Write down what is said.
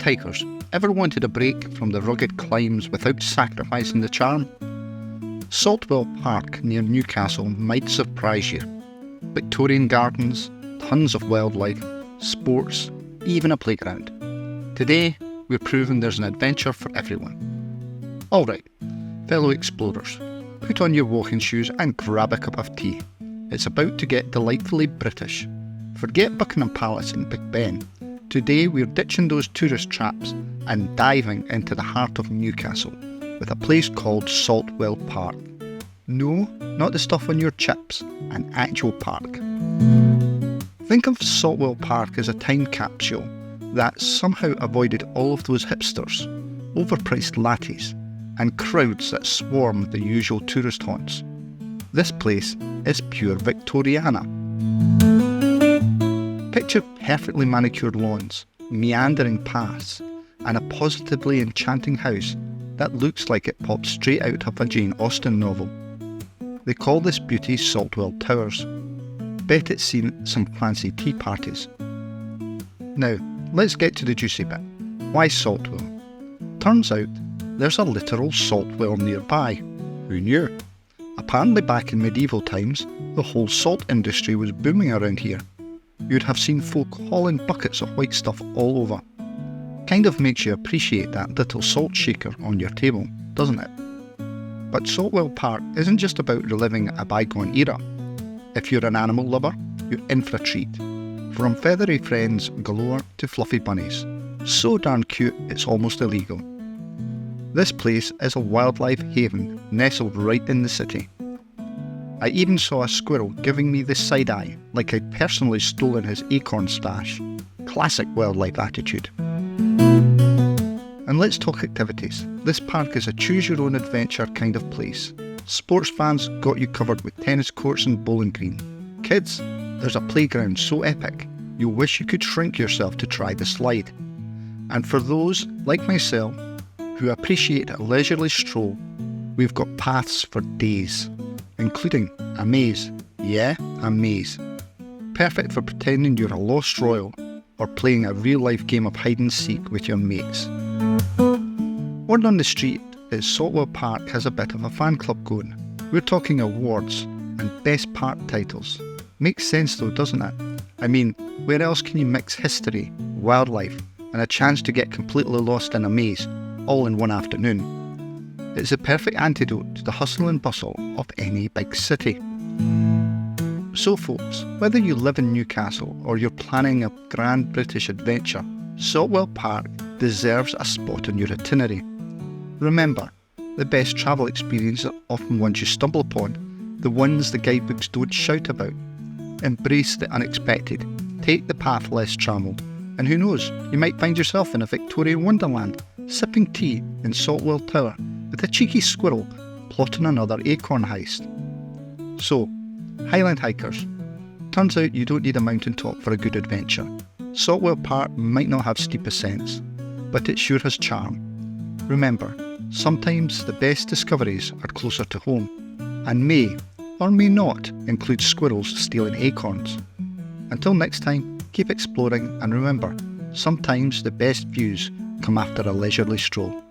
hikers, ever wanted a break from the rugged climbs without sacrificing the charm? Saltwell Park near Newcastle might surprise you. Victorian gardens, tons of wildlife, sports, even a playground. Today, we're proving there's an adventure for everyone. Alright, fellow explorers, put on your walking shoes and grab a cup of tea. It's about to get delightfully British. Forget Buckingham Palace and Big Ben. Today we're ditching those tourist traps and diving into the heart of Newcastle with a place called Saltwell Park. No, not the stuff on your chips, an actual park. Think of Saltwell Park as a time capsule that somehow avoided all of those hipsters, overpriced lattes, and crowds that swarm the usual tourist haunts. This place is pure Victoriana. Picture perfectly manicured lawns, meandering paths, and a positively enchanting house that looks like it popped straight out of a Jane Austen novel. They call this beauty Saltwell Towers. Bet it's seen some fancy tea parties. Now, let's get to the juicy bit. Why Saltwell? Turns out there's a literal salt well nearby. Who knew? Apparently back in medieval times, the whole salt industry was booming around here. You'd have seen folk hauling buckets of white stuff all over. Kind of makes you appreciate that little salt shaker on your table, doesn't it? But Saltwell Park isn't just about reliving a bygone era. If you're an animal lover, you're in for a treat. From feathery friends galore to fluffy bunnies. So darn cute it's almost illegal. This place is a wildlife haven nestled right in the city. I even saw a squirrel giving me the side eye like I'd personally stolen his acorn stash. Classic wildlife attitude. And let's talk activities. This park is a choose-your-own-adventure kind of place. Sports fans got you covered with tennis courts and bowling green. Kids, there's a playground so epic, you'll wish you could shrink yourself to try the slide. And for those, like myself, who appreciate a leisurely stroll, we've got paths for days, including a maze. Yeah, a maze. Perfect for pretending you're a lost royal or playing a real-life game of hide-and-seek with your mates. Word on the street is Saltwell Park has a bit of a fan club going. We're talking awards and best park titles. Makes sense though, doesn't it? I mean, where else can you mix history, wildlife, and a chance to get completely lost in a maze, all in one afternoon? It's a perfect antidote to the hustle and bustle of any big city. So folks, whether you live in Newcastle or you're planning a grand British adventure, Saltwell Park deserves a spot on your itinerary. Remember, the best travel experiences are often ones you stumble upon, the ones the guidebooks don't shout about. Embrace the unexpected, take the path less travelled, and who knows, you might find yourself in a Victorian wonderland, sipping tea in Saltwell Tower with a cheeky squirrel plotting another acorn heist. So, Highland hikers, turns out you don't need a mountaintop for a good adventure. Saltwell Park might not have steep ascents, but it sure has charm. Remember, sometimes the best discoveries are closer to home, and may or may not include squirrels stealing acorns. Until next time, keep exploring and remember, sometimes the best views come after a leisurely stroll.